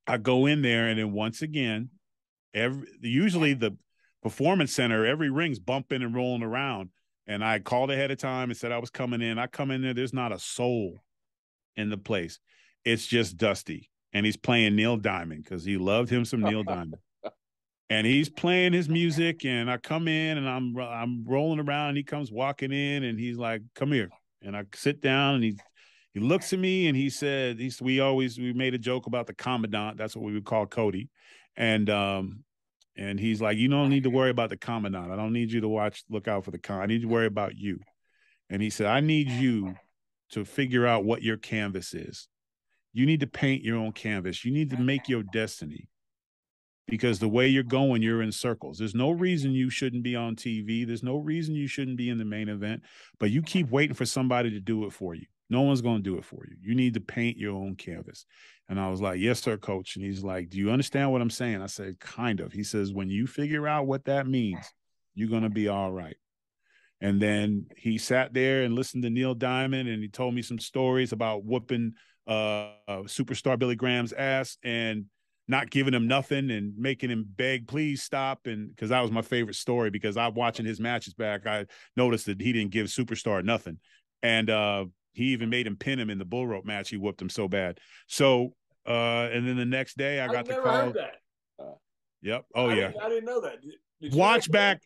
I go in there, and then once again, usually the Performance Center, every ring's bumping and rolling around. And I called ahead of time and said I was coming in. I come in there, there's not a soul in the place. It's just Dusty. And he's playing Neil Diamond because he loved him some Neil Diamond. And he's playing his music, and I come in, and I'm rolling around, and he comes walking in, and he's like, "Come here." And I sit down, and he looks at me, and he said, we made a joke about the Commandant. That's what we would call Cody. And he's like, "You don't need to worry about the Commandant. I don't need you to look out for the I need you to worry about you." And he said, "I need you to figure out what your canvas is. You need to paint your own canvas. You need to make your destiny. Because the way you're going, you're in circles. There's no reason you shouldn't be on TV. There's no reason you shouldn't be in the main event, but you keep waiting for somebody to do it for you. No one's going to do it for you. You need to paint your own canvas." And I was like, "Yes, sir, coach." And he's like, "Do you understand what I'm saying?" I said, "Kind of." He says, "When you figure out what that means, you're going to be all right." And then he sat there and listened to Neil Diamond, and he told me some stories about whooping superstar Billy Graham's ass. And not giving him nothing and making him beg, please stop. And because that was my favorite story, because I'm watching his matches back, I noticed that he didn't give Superstar nothing. And he even made him pin him in the bull rope match. He whooped him so bad. So, and then the next day I got the call. Heard that. Yep. Oh, I yeah. didn't know that. Watch back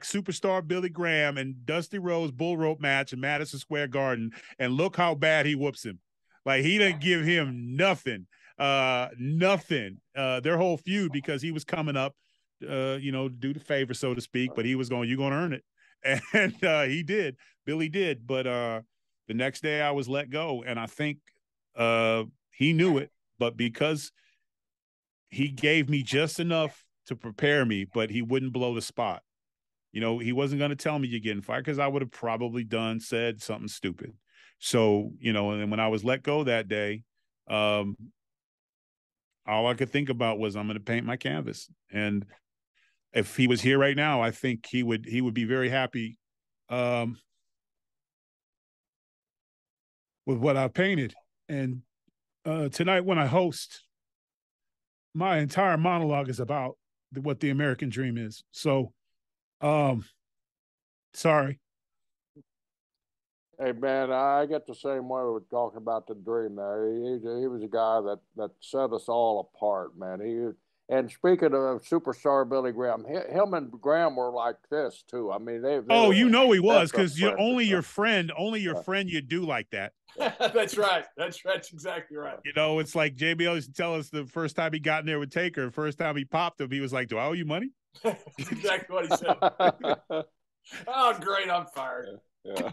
Superstar Billy Graham and Dusty Rhodes bull rope match in Madison Square Garden, and look how bad he whoops him. Like, he didn't give him nothing. Nothing. Their whole feud, because he was coming up, do the favor, so to speak, but he was going, you're going to earn it. And he did. Billy did. But the next day I was let go, and I think he knew it, but because he gave me just enough to prepare me, but he wouldn't blow the spot. He wasn't going to tell me you're getting fired, because I would have probably said something stupid. So, and then when I was let go that day, all I could think about was, I'm going to paint my canvas. And if he was here right now, I think he would be very happy with what I painted. And tonight when I host, my entire monologue is about what the American dream is. So, sorry. Hey, man, I get the same way with talking about the dream there. He was a guy that set us all apart, man. And speaking of Superstar Billy Graham, him and Graham were like this too. I mean, they he was, because only your friend you do like that. That's right. That's exactly right. It's like JBL used to tell us the first time he got in there with Taker, first time he popped him, he was like, do I owe you money? That's exactly what he said. Oh, great, I'm fired. Yeah.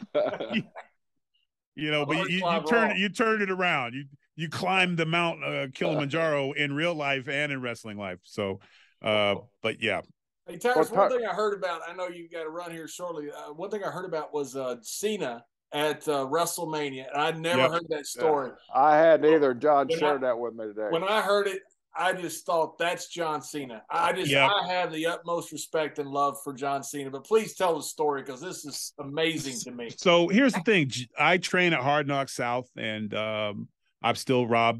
But you turn it around. You climb the Mount Kilimanjaro in real life and in wrestling life. So, but yeah. Hey, Tyrus, one thing I heard about, I know you got to run here shortly. One thing I heard about was Cena at WrestleMania. I never heard that story. Yeah. I hadn't either. John shared that with me today. When I heard it, I just thought, that's John Cena. I have the utmost respect and love for John Cena, but please tell the story, because this is amazing to me. So here's the thing. I train at Hard Knock South, and I'm still Rob.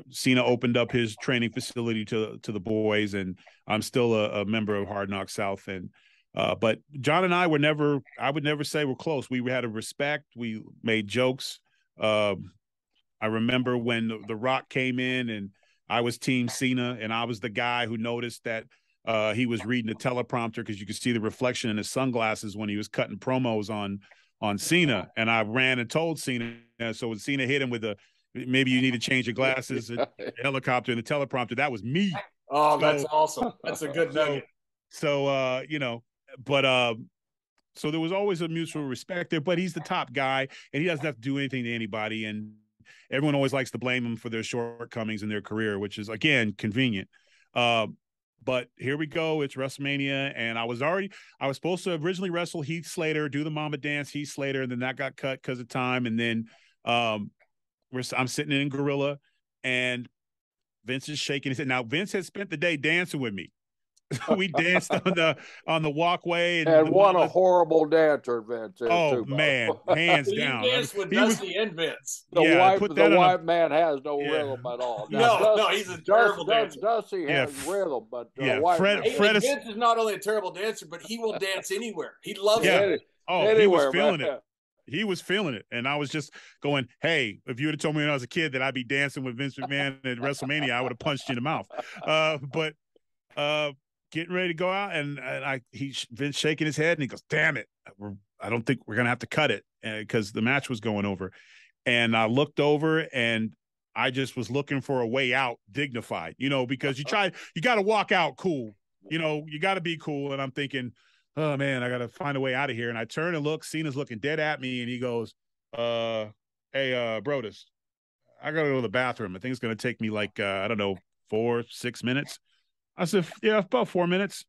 Cena opened up his training facility to the boys, and I'm still a member of Hard Knock South. And but John and I would never say we're close. We had a respect. We made jokes. I remember when the Rock came in, and I was Team Cena, and I was the guy who noticed that he was reading the teleprompter, because you could see the reflection in his sunglasses when he was cutting promos on Cena. And I ran and told Cena. So when Cena hit him with maybe you need to change your glasses, the helicopter and the teleprompter, that was me. Oh, that's awesome. That's a good nugget. So so there was always a mutual respect there, but he's the top guy, and he doesn't have to do anything to anybody. And everyone always likes to blame him for their shortcomings in their career, which is, again, convenient. But here we go. It's WrestleMania, and I was supposed to originally wrestle Heath Slater, do the Mama Dance Heath Slater, and then that got cut because of time. And then I'm sitting in Gorilla, and Vince is shaking his head. Now, Vince had spent the day dancing with me. We danced on the walkway, and what a horrible dancer Vince is. Oh man, hands down. You danced with Dusty and Vince. The white man has no rhythm at all. No, he's a terrible dancer. Dusty has rhythm, but Fred Vince is not only a terrible dancer, but he will dance anywhere. He loves it. He was feeling it. He was feeling it. And I was just going, hey, if you would have told me when I was a kid that I'd be dancing with Vince McMahon at WrestleMania, I would have punched you in the mouth. But getting ready to go out, and Vince shaking his head, and he goes, damn it, I don't think we're going to have to cut it, because the match was going over. And I looked over, and I just was looking for a way out, dignified, because you got to walk out cool, you got to be cool. And I'm thinking, oh man, I got to find a way out of here. And I turn and look, Cena's looking dead at me, and he goes, hey, Brodus, I got to go to the bathroom. I think it's going to take me like, 4-6 minutes. I said, yeah, about 4 minutes.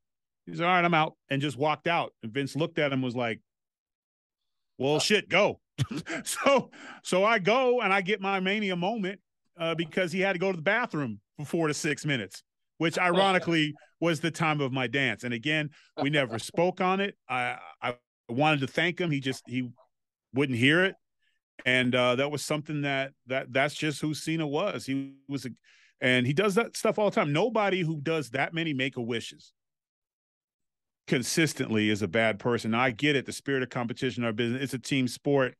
He's all right, I'm out, and just walked out. And Vince looked at him and was like, well, shit, go. So I go, and I get my Mania moment because he had to go to the bathroom for 4 to 6 minutes, which ironically was the time of my dance. And again, we never spoke on it. I wanted to thank him. He wouldn't hear it. And that was something that's just who Cena was. He was And he does that stuff all the time. Nobody who does that many Make-A-Wishes consistently is a bad person. Now, I get it. The spirit of competition in our business, it's a team sport.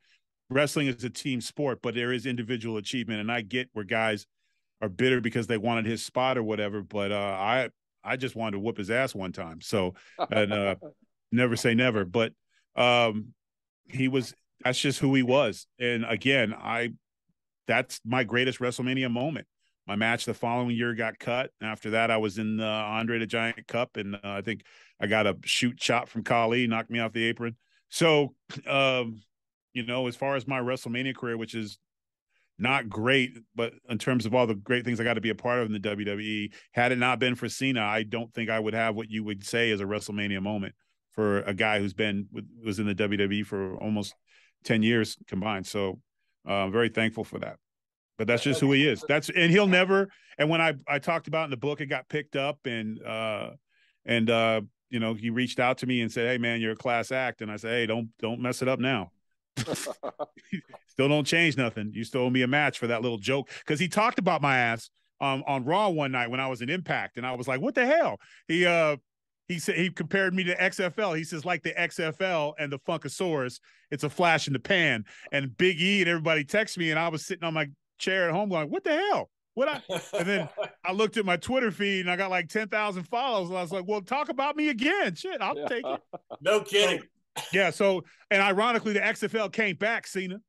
Wrestling is a team sport, but there is individual achievement. And I get where guys are bitter because they wanted his spot or whatever. But I just wanted to whoop his ass one time. So, and never say never. But that's just who he was. And again, that's my greatest WrestleMania moment. My match the following year got cut. After that, I was in the Andre the Giant Cup, and I think I got a shoot shot from Khali, knocked me off the apron. So, as far as my WrestleMania career, which is not great, but in terms of all the great things I got to be a part of in the WWE, had it not been for Cena, I don't think I would have what you would say is a WrestleMania moment for a guy was in the WWE for almost 10 years combined. So I'm very thankful for that. But that's just who he is. And he'll never. And when I talked about in the book, it got picked up, and he reached out to me and said, "Hey man, you're a class act." And I said, "Hey, don't mess it up now." Still don't change nothing. You still owe me a match for that little joke, because he talked about my ass on Raw one night when I was in Impact, and I was like, "What the hell?" He said he compared me to XFL. He says, like the XFL and the Funkasaurus, it's a flash in the pan. And Big E and everybody text me, and I was sitting on my chair at home going, "What the hell?" And then I looked at my Twitter feed and I got like 10,000 follows. And I was like, well, talk about me again. Shit, I'll take it. No kidding. So, and ironically, the XFL came back, Cena.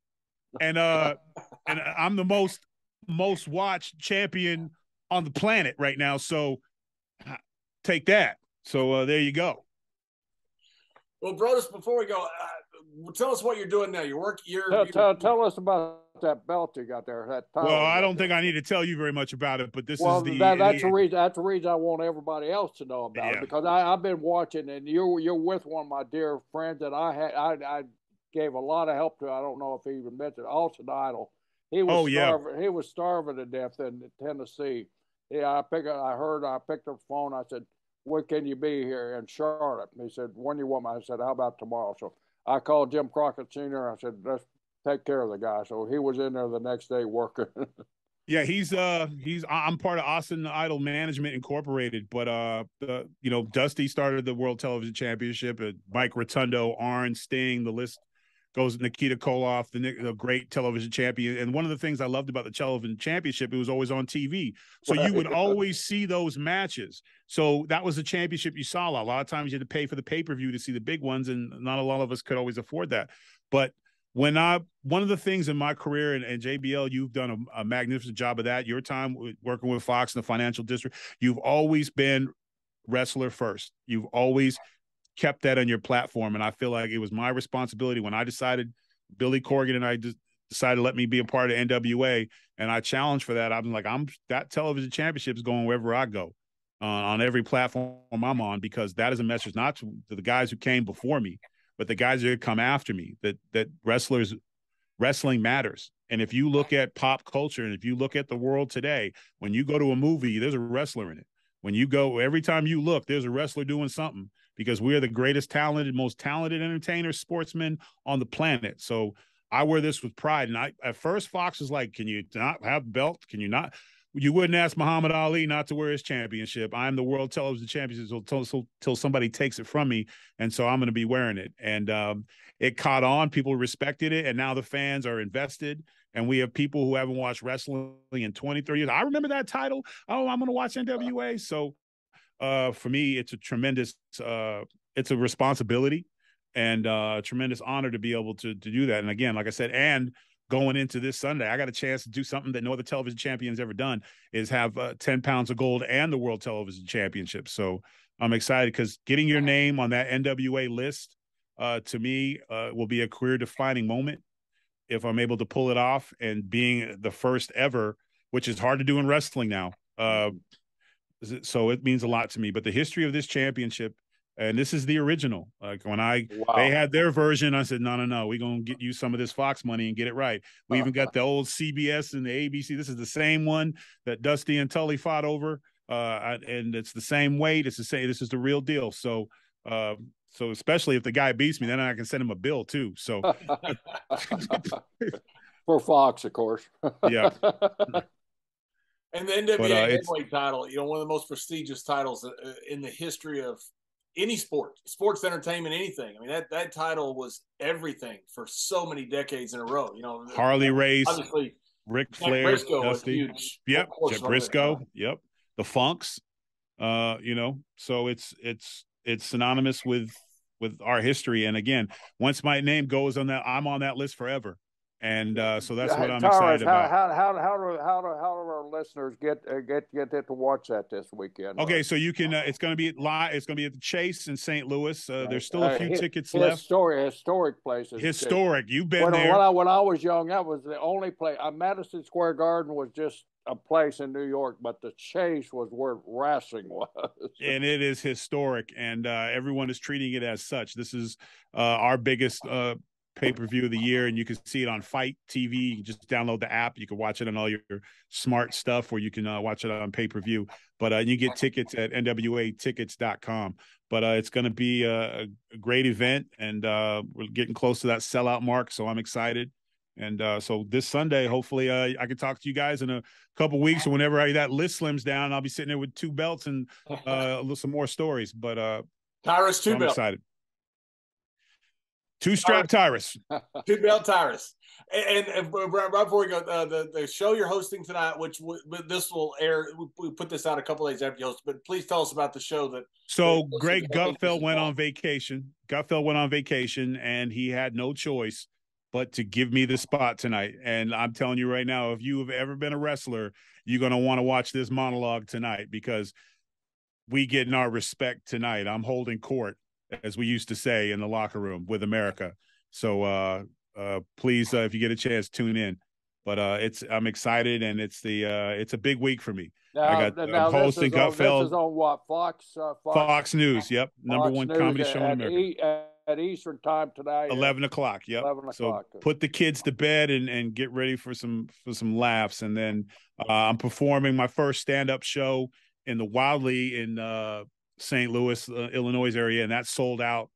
And I'm the most watched champion on the planet right now. So take that. So there you go. Well, Brodus, before we go, tell us what you're doing now. Tell us about that belt you got there. Well, I don't think I need to tell you very much about it, but that's the reason I want everybody else to know about it, because I've been watching, and you're with one of my dear friends that I gave a lot of help to. I don't know if he even mentioned Austin Idol. He was starving to death in Tennessee. Yeah, I picked up the phone. I said, "When can you be here in Charlotte?" And he said, "When you want me?" I said, "How about tomorrow?" So I called Jim Crockett Sr. I said, "Let's take care of the guy." So he was in there the next day working. Yeah, I'm part of Austin Idol Management Incorporated, but Dusty started the World Television Championship. Mike Rotundo, Arn, Sting, the list goes. Nikita Koloff, the great television champion. And one of the things I loved about the television championship, it was always on TV, so you would always see those matches. So that was the championship you saw a lot. A lot of times you had to pay for the pay-per-view to see the big ones, and not a lot of us could always afford that. But one of the things in my career, and JBL, you've done a magnificent job of that. Your time working with Fox in the financial district, you've always been wrestler first. You've always kept that on your platform. And I feel like it was my responsibility when I decided, Billy Corgan and I decided to let me be a part of NWA, and I challenged for that. I'm like, that television championship is going wherever I go, on every platform I'm on, because that is a message not to the guys who came before me, but the guys that come after me, that wrestling matters. And if you look at pop culture, and if you look at the world today, when you go to a movie, there's a wrestler in it. When you go, every time you look, there's a wrestler doing something, because we're the greatest talented, most talented entertainers, sportsmen on the planet. So I wear this with pride. And at first Fox was like, "Can you not have the belt? Can you not?" You wouldn't ask Muhammad Ali not to wear his championship. I'm the world television champion till somebody takes it from me. And so I'm going to be wearing it. And it caught on. People respected it. And now the fans are invested. And we have people who haven't watched wrestling in 20, 30 years. I remember that title. Oh, I'm going to watch NWA. So for me, it's a tremendous, it's a responsibility and a tremendous honor to be able to do that. And again, like I said, and going into this Sunday, I got a chance to do something that no other television champion's ever done, is have 10 pounds of gold and the World Television Championship. So I'm excited, because getting your name on that NWA list, to me, will be a career-defining moment if I'm able to pull it off, and being the first ever, which is hard to do in wrestling now. So it means a lot to me. But the history of this championship, and this is the original. Like when they had their version, I said, no, we're going to get you some of this Fox money and get it right. We even got the old CBS and the ABC. This is the same one that Dusty and Tully fought over. And it's the same weight. It's the same. This is the real deal. So especially if the guy beats me, then I can send him a bill too. So for Fox, of course. Yeah. And the NWA heavyweight title, you know, one of the most prestigious titles in the history of any sport, sports entertainment, anything. I mean, that title was everything for so many decades in a row. You know, Harley Race, obviously, Ric Flair, Briscoe was Dusty. huge. Yep, Briscoe. Yep, the Funks. You know, so it's synonymous with our history. And again, once my name goes on that, I'm on that list forever. And so that's what I'm excited about. How do our listeners get to watch that this weekend? Okay, so you can. It's going to be live. It's going to be at the Chase in St. Louis. There's still a few tickets left. Historic places. Historic. You've been there. When I was young, that was the only place. Madison Square Garden was just a place in New York, but the Chase was where wrestling was. And it is historic, and everyone is treating it as such. This is our biggest pay-per-view of the year, and you can see it on Fight TV. You can just download the app. You can watch it on all your smart stuff, or you can watch it on pay-per-view. But you get tickets at NWAtickets.com. But it's going to be a great event, and we're getting close to that sellout mark, so I'm excited. And so this Sunday, hopefully I can talk to you guys in a couple weeks, or whenever that list slims down, I'll be sitting there with 2 belts and some more stories. But Tyrus, 2 belts. I'm excited. 2-strap Tyrus. 2-belt Tyrus. And right before we go, the show you're hosting tonight, which this will air, we put this out a couple days after you host, but please tell us about the show that. So Greg Gutfeld went on vacation. Gutfeld went on vacation, and he had no choice but to give me the spot tonight. And I'm telling you right now, if you have ever been a wrestler, you're going to want to watch this monologue tonight, because we getting our respect tonight. I'm holding court, as we used to say in the locker room with America. So please, if you get a chance, tune in. But I'm excited, and it's a big week for me. I'm hosting Gutfeld. This is on what, Fox News? Yep, #1 comedy show in America. At Eastern time tonight. 11 o'clock. Yep. 11 o'clock. So put the kids to bed and get ready for some laughs. And then I'm performing my first stand-up show in the Wildly in St. Louis, Illinois area, and that sold out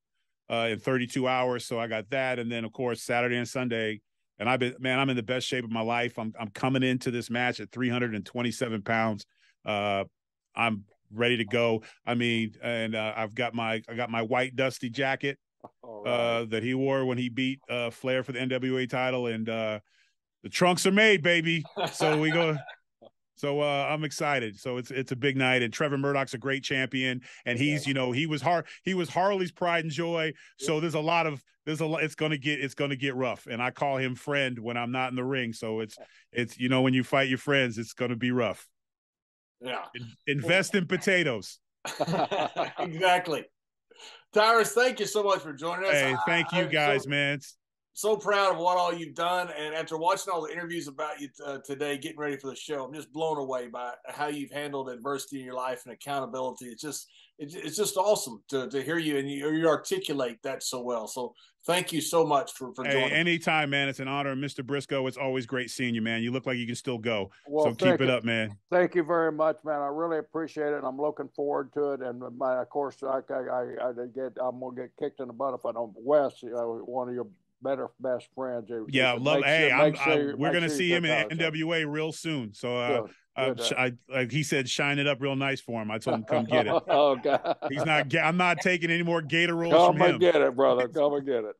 in 32 hours. So I got that, and then of course Saturday and Sunday. And I'm in the best shape of my life. I'm coming into this match at 327 pounds. I'm ready to go. I mean, and I got my white Dusty jacket that he wore when he beat Flair for the NWA title, and the trunks are made, baby. So we go. So I'm excited. So it's a big night, and Trevor Murdoch's a great champion, and he's he was Harley's pride and joy. So there's a lot. It's gonna get rough, and I call him friend when I'm not in the ring. So it's when you fight your friends, it's gonna be rough. Yeah. Invest in potatoes. Exactly. Tyrus, thank you so much for joining us. Hey, thank you guys, man. So proud of what all you've done, and after watching all the interviews about you today, getting ready for the show, I'm just blown away by how you've handled adversity in your life and accountability. It's just awesome to hear you, and you articulate that so well. So thank you so much for joining. Anytime, man. It's an honor. And Mr. Briscoe, it's always great seeing you, man. You look like you can still go. Well, so keep it up, man. Thank you very much, man. I really appreciate it, and I'm looking forward to it. And of course, I'm gonna get kicked in the butt if I don't. Wes, one of your best friends. Yeah, love. We're gonna see him in NWA real soon. So he said, shine it up real nice for him. I told him come get it. Oh God, I'm not taking any more Gator rolls from him. Come and get it, brother. Come and get it.